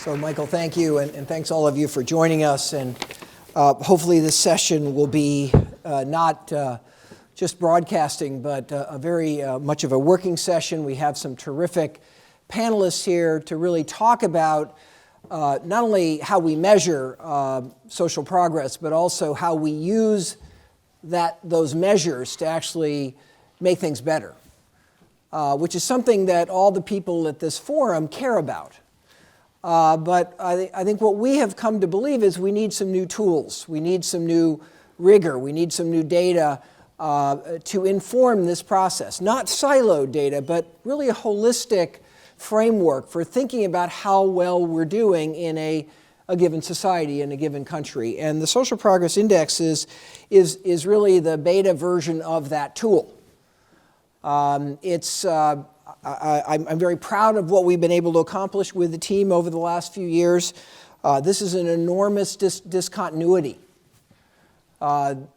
So, Michael, thank you, and thanks all of you for joining us. And hopefully this session will be not just broadcasting, but a very much of a working session. We have some terrific panelists here to really talk about not only how we measure social progress, but also how we use those measures to actually make things better, which is something that all the people at this forum care about. But I think what we have come to believe is we need some new tools. We need some new rigor. We need some new data to inform this process. Not siloed data, but really a holistic framework for thinking about how well we're doing in a given society, in a given country. And the Social Progress Index is really the beta version of that tool. I'm very proud of what we've been able to accomplish with the team over the last few years. This is an enormous discontinuity.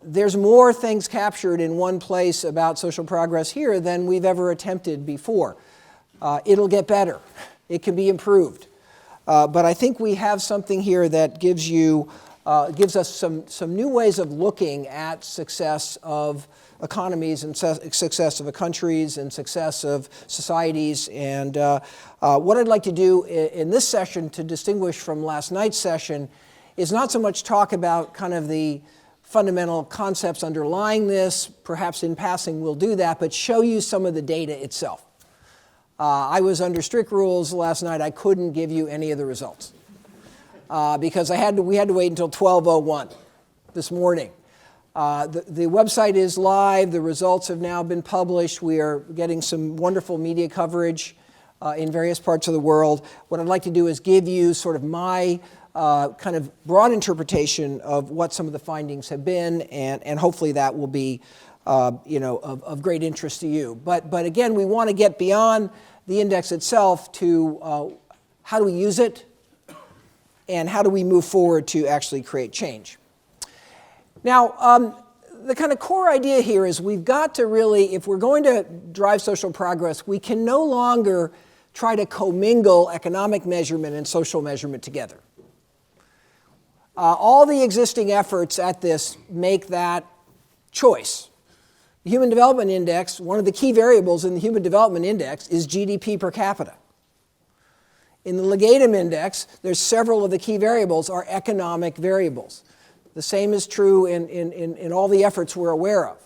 There's more things captured in one place about social progress here than we've ever attempted before. It'll get better. It can be improved. But I think we have something here that gives us some new ways of looking at success of economies and success of countries and success of societies. And what I'd like to do in this session to distinguish from last night's session is not so much talk about kind of the fundamental concepts underlying this. Perhaps in passing we'll do that, but show you some of the data itself. I was under strict rules last night. I couldn't give you any of the results because we had to wait until 12:01 this morning. The website is live. The results have now been published. We are getting some wonderful media coverage in various parts of the world. What I'd like to do is give you sort of my kind of broad interpretation of what some of the findings have been, and hopefully that will be of great interest to you. But again, we want to get beyond the index itself to how do we use it and how do we move forward to actually create change. Now, the kind of core idea here is we've got to really, if we're going to drive social progress, we can no longer try to commingle economic measurement and social measurement together. All the existing efforts at this make that choice. The Human Development Index, one of the key variables in the Human Development Index is GDP per capita. In the Legatum Index, there's several of the key variables are economic variables. The same is true in all the efforts we're aware of.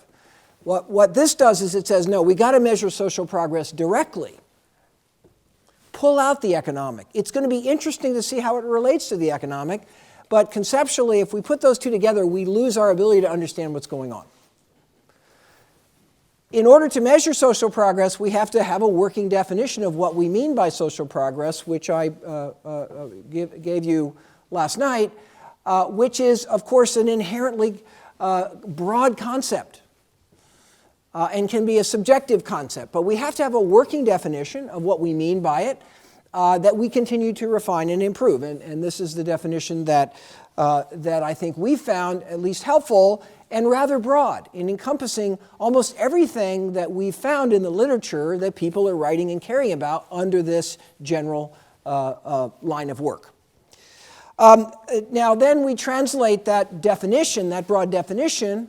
What this does is it says, no, we got to measure social progress directly. Pull out the economic. It's going to be interesting to see how it relates to the economic, but conceptually, if we put those two together, we lose our ability to understand what's going on. In order to measure social progress, we have to have a working definition of what we mean by social progress, which I gave you last night, which is, of course, an inherently broad concept and can be a subjective concept. But we have to have a working definition of what we mean by it that we continue to refine and improve. And this is the definition that I think we found at least helpful and rather broad in encompassing almost everything that we found in the literature that people are writing and caring about under this general line of work. Now then we translate that definition, that broad definition,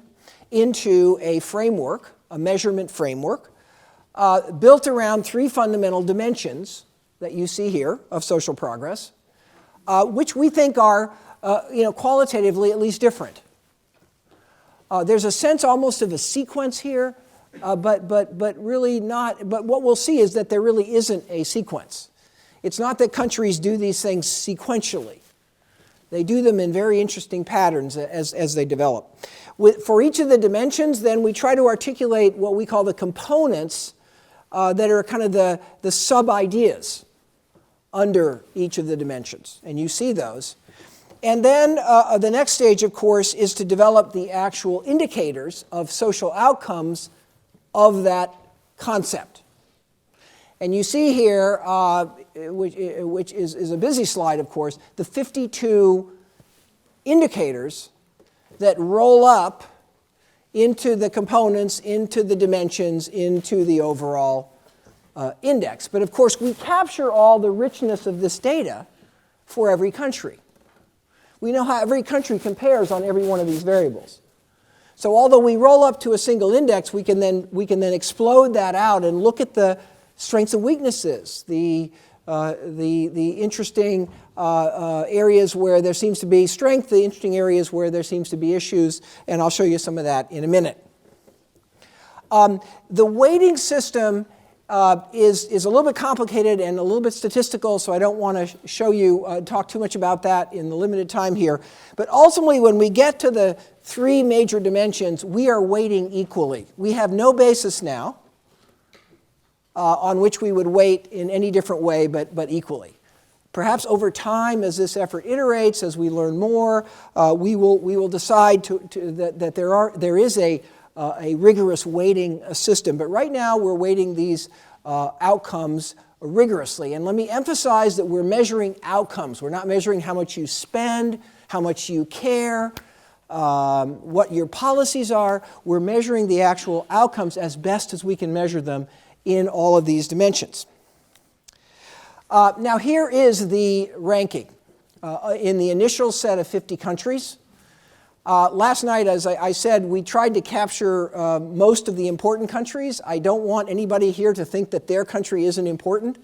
into a framework, a measurement framework, built around three fundamental dimensions that you see here of social progress, which we think are qualitatively at least different. There's a sense almost of a sequence here, but really not. But what we'll see is that there really isn't a sequence. It's not that countries do these things sequentially. They do them in very interesting patterns as they develop. For each of the dimensions, then we try to articulate what we call the components that are kind of the sub-ideas under each of the dimensions. And you see those. And then the next stage, of course, is to develop the actual indicators of social outcomes of that concept. And you see here, which is a busy slide, of course, the 52 indicators that roll up into the components, into the dimensions, into the overall index. But of course, we capture all the richness of this data for every country. We know how every country compares on every one of these variables. So although we roll up to a single index, we can then explode that out and look at the strengths and weaknesses, the interesting areas where there seems to be strength, the interesting areas where there seems to be issues, and I'll show you some of that in a minute. The weighting system is a little bit complicated and a little bit statistical, so I don't want to show you, talk too much about that in the limited time here. But ultimately, when we get to the three major dimensions, we are weighting equally. We have no basis now on which we would weight in any different way, but equally. Perhaps over time, as this effort iterates, as we learn more, we will decide that there is a rigorous weighting system. But right now, we're weighting these outcomes rigorously. And let me emphasize that we're measuring outcomes. We're not measuring how much you spend, how much you care, what your policies are. We're measuring the actual outcomes as best as we can measure them in all of these dimensions. Now here is the ranking in the initial set of 50 countries. Last night, as I said, we tried to capture most of the important countries. I don't want anybody here to think that their country isn't important.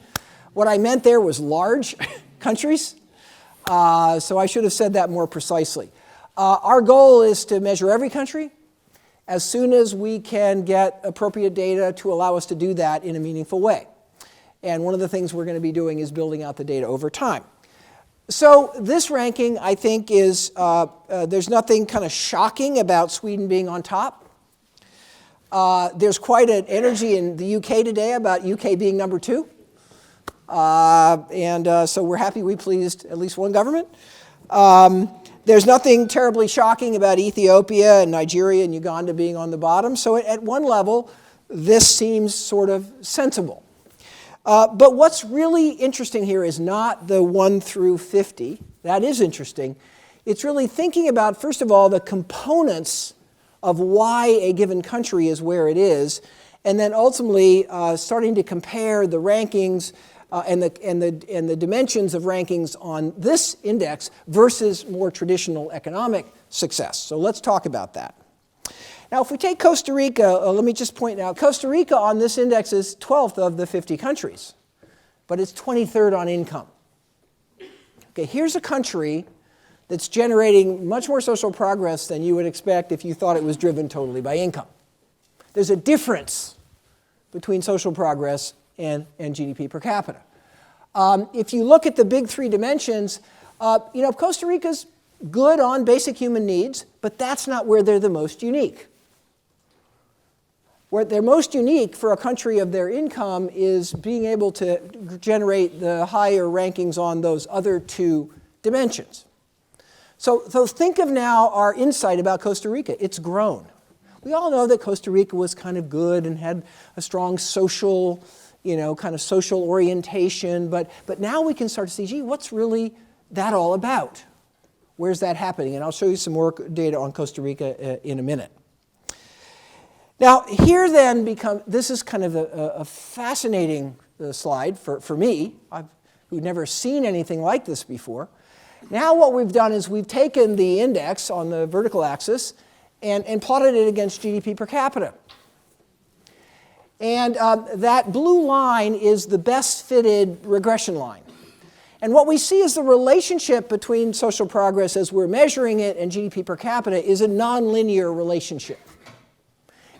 What I meant there was large countries, so I should have said that more precisely. Our goal is to measure every country as soon as we can get appropriate data to allow us to do that in a meaningful way. And one of the things we're going to be doing is building out the data over time. So this ranking, I think, is, there's nothing kind of shocking about Sweden being on top. There's quite an energy in the UK today about UK being number 2. So we're happy we pleased at least one government. There's nothing terribly shocking about Ethiopia and Nigeria and Uganda being on the bottom. So at one level, this seems sort of sensible. But what's really interesting here is not the 1 through 50. That is interesting. It's really thinking about, first of all, the components of why a given country is where it is, and then ultimately starting to compare the rankings and the dimensions of rankings on this index versus more traditional economic success. So let's talk about that. Now, if we take Costa Rica, let me just point out, Costa Rica on this index is 12th of the 50 countries, but it's 23rd on income. Okay, here's a country that's generating much more social progress than you would expect if you thought it was driven totally by income. There's a difference between social progress and GDP per capita. If you look at the big three dimensions, Costa Rica's good on basic human needs, but that's not where they're the most unique. Where they're most unique for a country of their income is being able to generate the higher rankings on those other two dimensions. So think of now our insight about Costa Rica. It's grown. We all know that Costa Rica was kind of good and had a strong social, kind of social orientation, but now we can start to see, gee, what's really that all about? Where's that happening? And I'll show you some more data on Costa Rica in a minute. Now, here then this is kind of a fascinating slide for me, who've never seen anything like this before. Now what we've done is we've taken the index on the vertical axis and plotted it against GDP per capita. And that blue line is the best fitted regression line. And what we see is the relationship between social progress as we're measuring it and GDP per capita is a nonlinear relationship.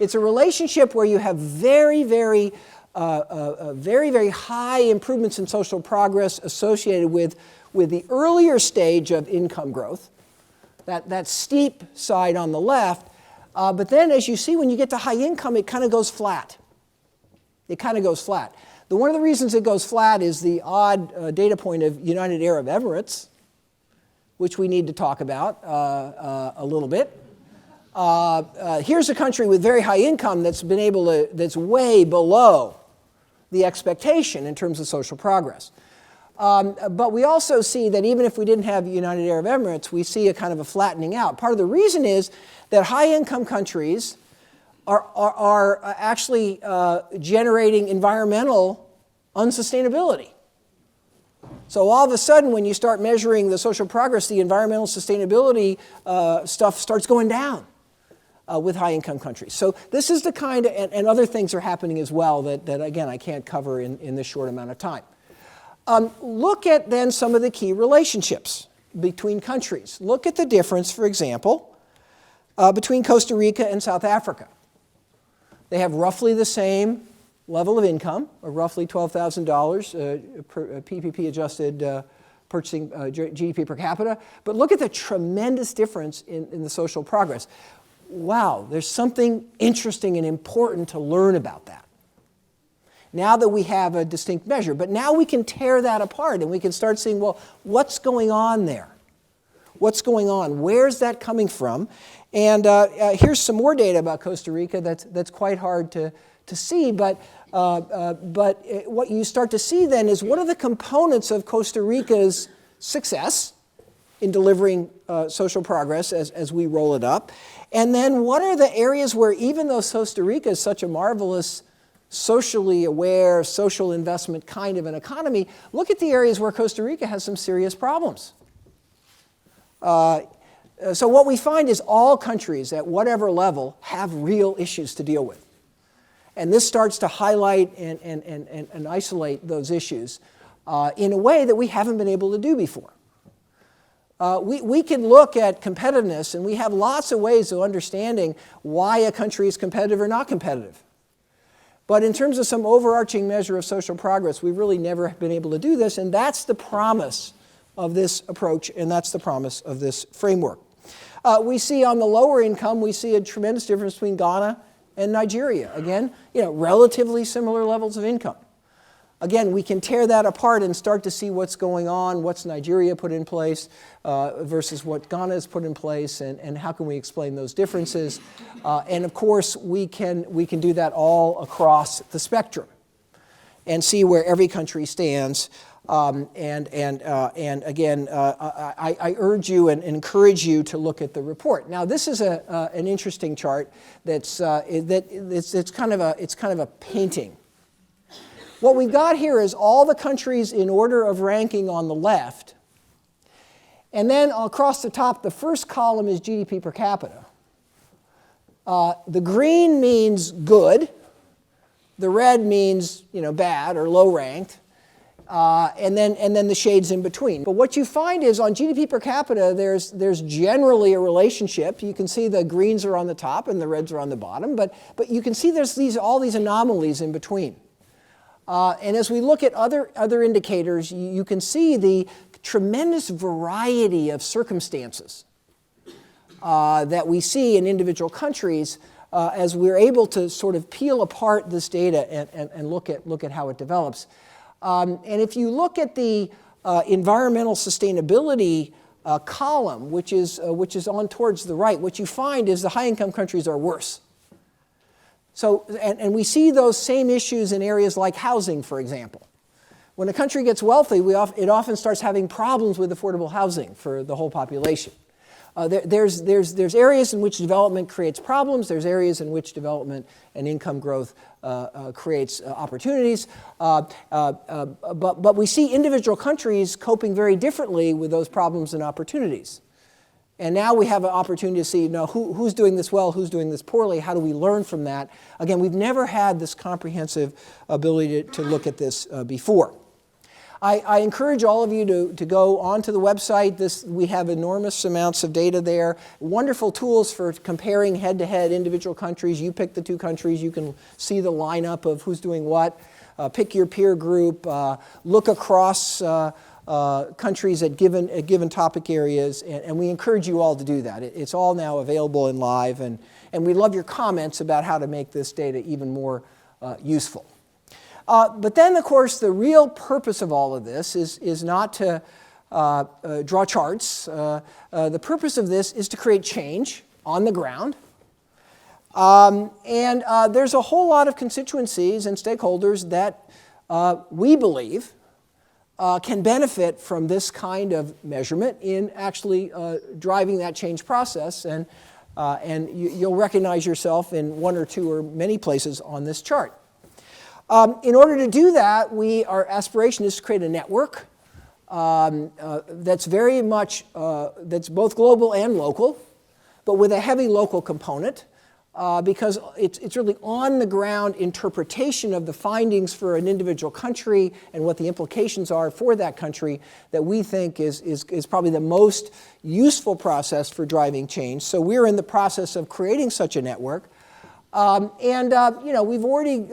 It's a relationship where you have very, very high improvements in social progress associated with the earlier stage of income growth, that steep side on the left. But then, as you see, when you get to high income, it kind of goes flat. It kind of goes flat. One of the reasons it goes flat is the odd data point of United Arab Emirates, which we need to talk about a little bit. Here's a country with very high income that's way below the expectation in terms of social progress. But we also see that even if we didn't have United Arab Emirates, we see a kind of a flattening out. Part of the reason is that high-income countries are actually generating environmental unsustainability. So all of a sudden, when you start measuring the social progress, the environmental sustainability stuff starts going down with high-income countries. So this is the kind of, and other things are happening as well that again, I can't cover in this short amount of time. Look at then some of the key relationships between countries. Look at the difference, for example, between Costa Rica and South Africa. They have roughly the same level of income, or roughly $12,000 PPP adjusted purchasing GDP per capita. But look at the tremendous difference in the social progress. Wow, there's something interesting and important to learn about that. Now that we have a distinct measure, but now we can tear that apart and we can start seeing, well, what's going on there? What's going on? Where's that coming from? And here's some more data about Costa Rica that's quite hard to see, but what you start to see then is what are the components of Costa Rica's success in delivering social progress as we roll it up, and then what are the areas where even though Costa Rica is such a marvelous socially aware, social investment kind of an economy, look at the areas where Costa Rica has some serious problems. So what we find is all countries at whatever level have real issues to deal with. And this starts to highlight and isolate those issues in a way that we haven't been able to do before. We can look at competitiveness, and we have lots of ways of understanding why a country is competitive or not competitive. But in terms of some overarching measure of social progress, we've really never been able to do this, and that's the promise of this approach, and that's the promise of this framework. We see on the lower income, we see a tremendous difference between Ghana and Nigeria. Again, relatively similar levels of income. Again, we can tear that apart and start to see what's going on, what's Nigeria put in place versus what Ghana has put in place, and how can we explain those differences. And of course, we can do that all across the spectrum and see where every country stands. And again, I urge you and encourage you to look at the report. Now, this is an interesting chart it's kind of a painting. What we've got here is all the countries in order of ranking on the left, and then across the top, the first column is GDP per capita. The green means good, the red means bad or low ranked. And then the shades in between. But what you find is on GDP per capita, there's generally a relationship. You can see the greens are on the top and the reds are on the bottom, but you can see there's all these anomalies in between. And as we look at other indicators, you can see the tremendous variety of circumstances that we see in individual countries as we're able to sort of peel apart this data and look at how it develops. And if you look at the environmental sustainability column, which is on towards the right, what you find is the high-income countries are worse. So, and we see those same issues in areas like housing, for example. When a country gets wealthy, it often starts having problems with affordable housing for the whole population. There's areas in which development creates problems. There's areas in which development and income growth creates opportunities. But we see individual countries coping very differently with those problems and opportunities. And now we have an opportunity to see who's doing this well, who's doing this poorly, how do we learn from that? Again, we've never had this comprehensive ability to look at this before. I encourage all of you to go onto the website. We have enormous amounts of data there. Wonderful tools for comparing head-to-head individual countries. You pick the two countries. You can see the lineup of who's doing what. Pick your peer group. Look across countries at given topic areas. And we encourage you all to do that. It's all now available and live. And we love your comments about how to make this data even more useful. But then, of course, the real purpose of all of this is not to draw charts. The purpose of this is to create change on the ground. And there's a whole lot of constituencies and stakeholders that we believe can benefit from this kind of measurement in actually driving that change process. And you'll recognize yourself in one or two or many places on this chart. In order to do that, our aspiration is to create a network that's very much, that's both global and local, but with a heavy local component, because it's really on-the-ground interpretation of the findings for an individual country and what the implications are for that country that we think is probably the most useful process for driving change. So we're in the process of creating such a network. We've already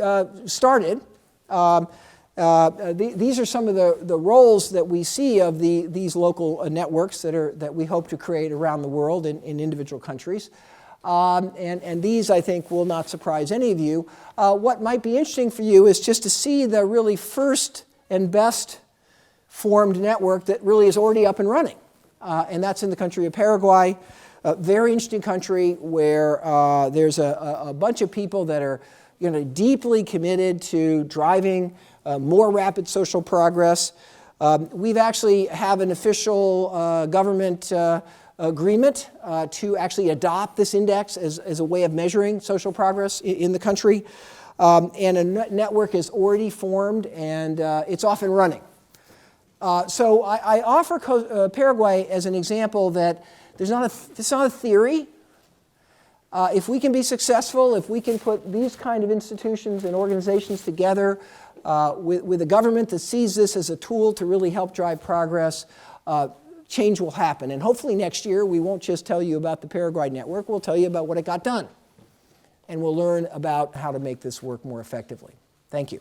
started. These are some of the roles that we see of these local networks that we hope to create around the world in individual countries. And these, I think, will not surprise any of you. What might be interesting for you is just to see the really first and best formed network that really is already up and running. And that's in the country of Paraguay, a very interesting country where there's a bunch of people that are deeply committed to driving more rapid social progress. We've actually have an official government agreement to actually adopt this index as a way of measuring social progress in the country. And a network is already formed, and it's off and running. So I offer Paraguay as an example that it's not a theory. If we can be successful, if we can put these kind of institutions and organizations together with a government that sees this as a tool to really help drive progress, change will happen. And hopefully next year we won't just tell you about the Paraguay network, we'll tell you about what it got done. And we'll learn about how to make this work more effectively. Thank you.